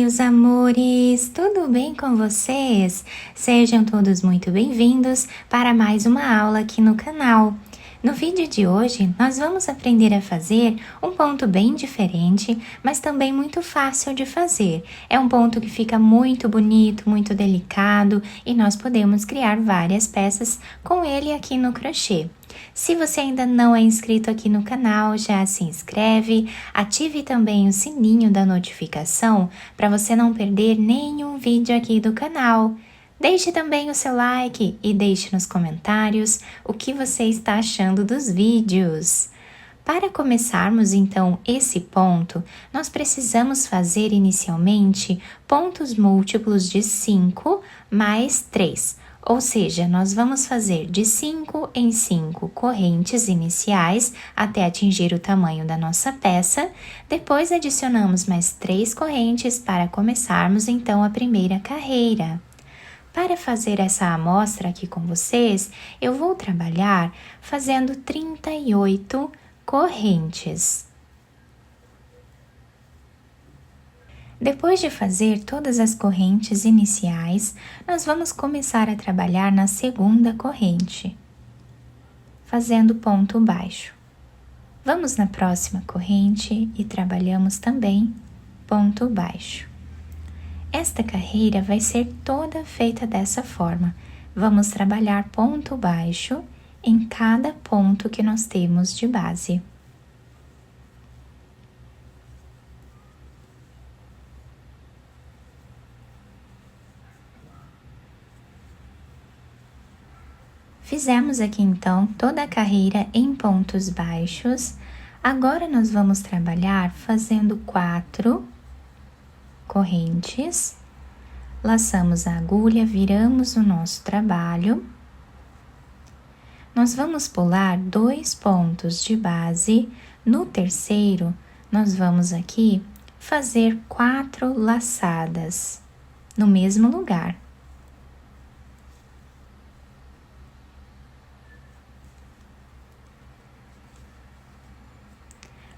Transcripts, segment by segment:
meus amores! Tudo bem com vocês? Sejam todos muito bem-vindos para mais uma aula aqui no canal. No vídeo de hoje, nós vamos aprender a fazer um ponto bem diferente, mas também muito fácil de fazer. É um ponto que fica muito bonito, muito delicado e nós podemos criar várias peças com ele aqui no crochê. Se você ainda não é inscrito aqui no canal, já se inscreve, ative também o sininho da notificação para você não perder nenhum vídeo aqui do canal. Deixe também o seu like e deixe nos comentários o que você está achando dos vídeos. Para começarmos então esse ponto, nós precisamos fazer inicialmente pontos múltiplos de 5 mais 3. Ou seja, nós vamos fazer de 5 em 5 correntes iniciais até atingir o tamanho da nossa peça. Depois adicionamos mais 3 correntes para começarmos então a primeira carreira. Para fazer essa amostra aqui com vocês, eu vou trabalhar fazendo 38 correntes. Depois de fazer todas as correntes iniciais, nós vamos começar a trabalhar na segunda corrente, fazendo ponto baixo. Vamos na próxima corrente e trabalhamos também ponto baixo. Esta carreira vai ser toda feita dessa forma. Vamos trabalhar ponto baixo em cada ponto que nós temos de base. Fizemos aqui então toda a carreira em pontos baixos. Agora nós vamos trabalhar fazendo 4 correntes. Laçamos a agulha, viramos o nosso trabalho. Nós vamos pular 2 pontos de base. No terceiro, nós vamos aqui fazer 4 laçadas no mesmo lugar.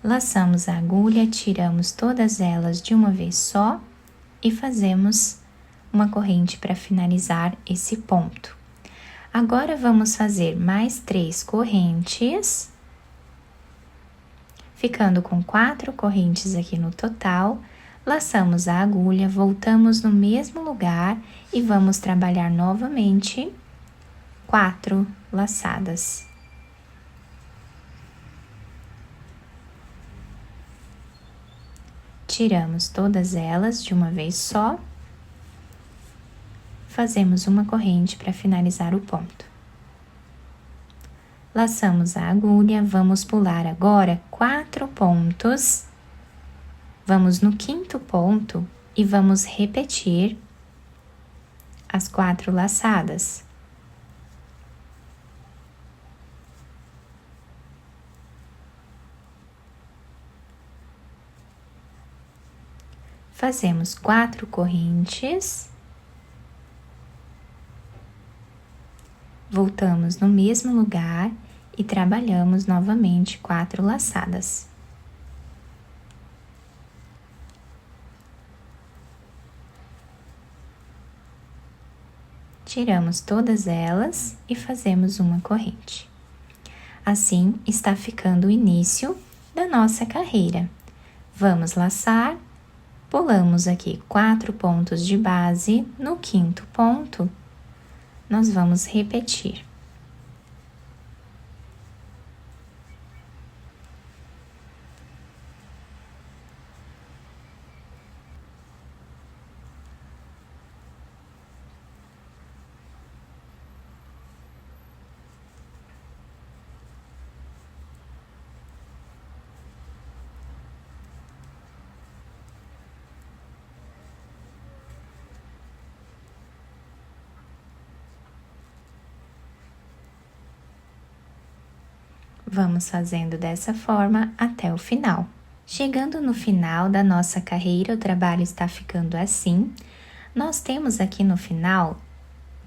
Laçamos a agulha, tiramos todas elas de uma vez só e fazemos uma corrente para finalizar esse ponto. Agora, vamos fazer mais 3 correntes, ficando com 4 correntes aqui no total. Laçamos a agulha, voltamos no mesmo lugar e vamos trabalhar novamente 4 laçadas. Tiramos todas elas de uma vez só, fazemos uma corrente para finalizar o ponto. Laçamos a agulha, vamos pular agora 4 pontos, vamos no 5º ponto e vamos repetir as 4 laçadas. Fazemos 4 correntes, voltamos no mesmo lugar e trabalhamos novamente 4 laçadas. Tiramos todas elas e fazemos uma corrente. Assim está ficando o início da nossa carreira. Vamos laçar. Pulamos aqui 4 pontos de base, no 5º ponto, nós vamos repetir. Vamos fazendo dessa forma até o final. Chegando no final da nossa carreira, o trabalho está ficando assim. Nós temos aqui no final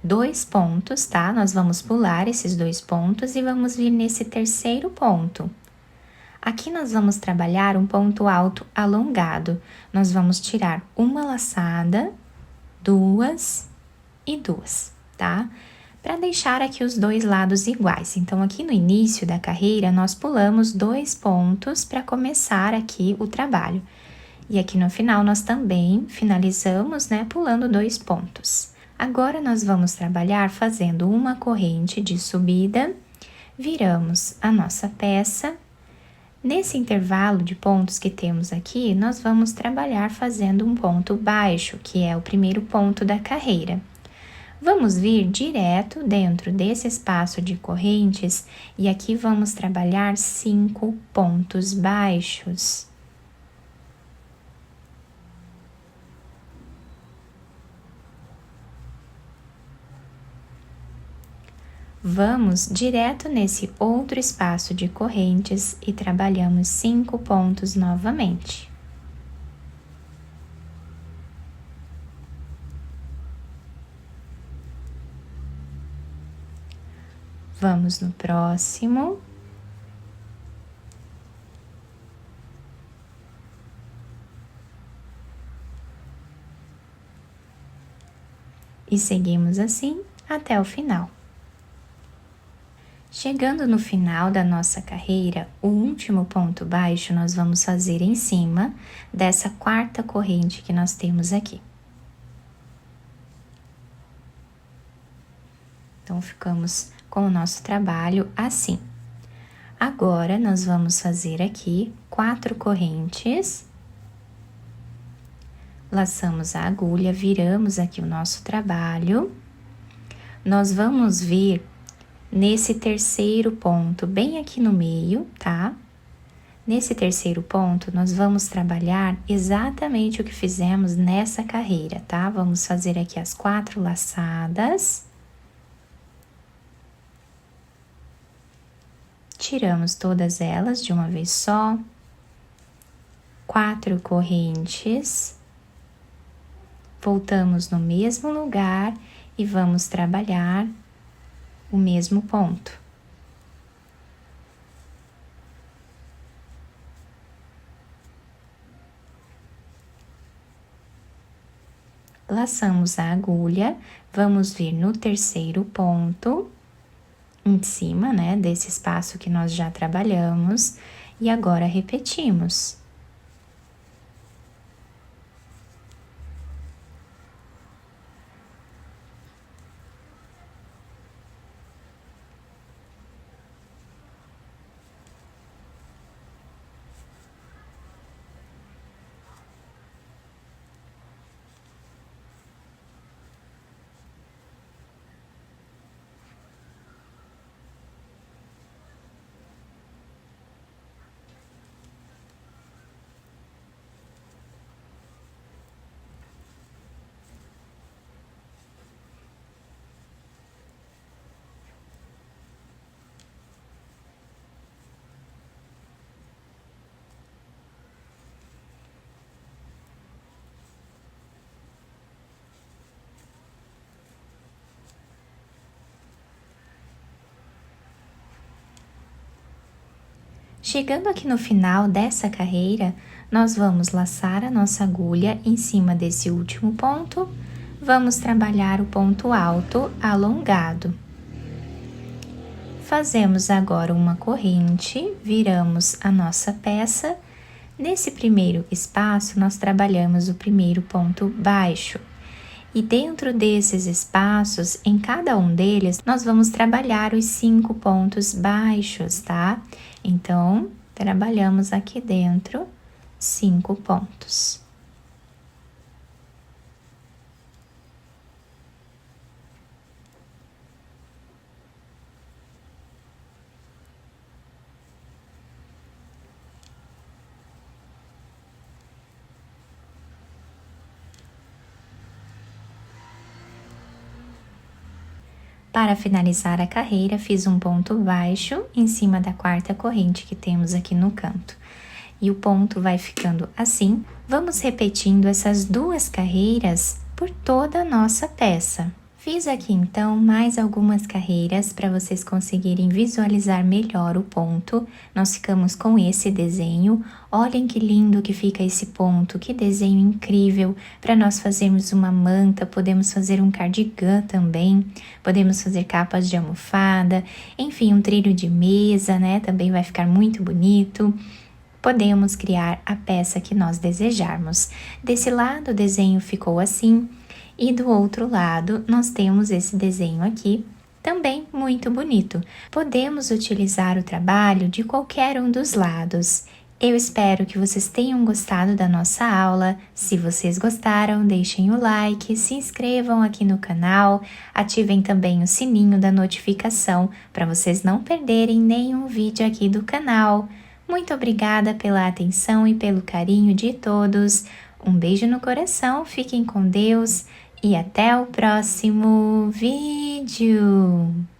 2 pontos, tá? Nós vamos pular esses 2 pontos e vamos vir nesse terceiro ponto. Aqui nós vamos trabalhar um ponto alto alongado. Nós vamos tirar uma laçada, 2 e 2, tá? Para deixar aqui os dois lados iguais. Então, aqui no início da carreira, nós pulamos 2 pontos para começar aqui o trabalho. E aqui no final, nós também finalizamos, né, pulando 2 pontos. Agora, nós vamos trabalhar fazendo uma corrente de subida, viramos a nossa peça. Nesse intervalo de pontos que temos aqui, nós vamos trabalhar fazendo um ponto baixo, que é o primeiro ponto da carreira. Vamos vir direto dentro desse espaço de correntes e aqui vamos trabalhar 5 pontos baixos. Vamos direto nesse outro espaço de correntes e trabalhamos 5 pontos novamente. Vamos no próximo. E seguimos assim até o final. Chegando no final da nossa carreira, o último ponto baixo nós vamos fazer em cima dessa quarta corrente que nós temos aqui. Então, ficamos com o nosso trabalho assim. Agora, nós vamos fazer aqui 4 correntes. Laçamos a agulha, viramos aqui o nosso trabalho. Nós vamos vir nesse terceiro ponto, bem aqui no meio, tá? Nesse terceiro ponto, nós vamos trabalhar exatamente o que fizemos nessa carreira, tá? Vamos fazer aqui as 4 laçadas. Tiramos todas elas de uma vez só. 4 correntes. Voltamos no mesmo lugar e vamos trabalhar o mesmo ponto. Laçamos a agulha, vamos vir no terceiro ponto, em cima, né, desse espaço que nós já trabalhamos, e agora repetimos. Chegando aqui no final dessa carreira, nós vamos laçar a nossa agulha em cima desse último ponto, vamos trabalhar o ponto alto alongado. Fazemos agora uma corrente, viramos a nossa peça. Nesse primeiro espaço, nós trabalhamos o primeiro ponto baixo. E dentro desses espaços, em cada um deles, nós vamos trabalhar os 5 pontos baixos, tá? Então, trabalhamos aqui dentro 5 pontos. Para finalizar a carreira, fiz um ponto baixo em cima da quarta corrente que temos aqui no canto. E o ponto vai ficando assim. Vamos repetindo essas 2 carreiras por toda a nossa peça. Fiz aqui então mais algumas carreiras para vocês conseguirem visualizar melhor o ponto. Nós ficamos com esse desenho. Olhem que lindo que fica esse ponto, que desenho incrível para nós fazermos uma manta, podemos fazer um cardigan também, podemos fazer capas de almofada, enfim, um trilho de mesa, né? Também vai ficar muito bonito. Podemos criar a peça que nós desejarmos. Desse lado o desenho ficou assim. E do outro lado, nós temos esse desenho aqui, também muito bonito. Podemos utilizar o trabalho de qualquer um dos lados. Eu espero que vocês tenham gostado da nossa aula. Se vocês gostaram, deixem o like, se inscrevam aqui no canal, ativem também o sininho da notificação para vocês não perderem nenhum vídeo aqui do canal. Muito obrigada pela atenção e pelo carinho de todos. Um beijo no coração, fiquem com Deus e até o próximo vídeo!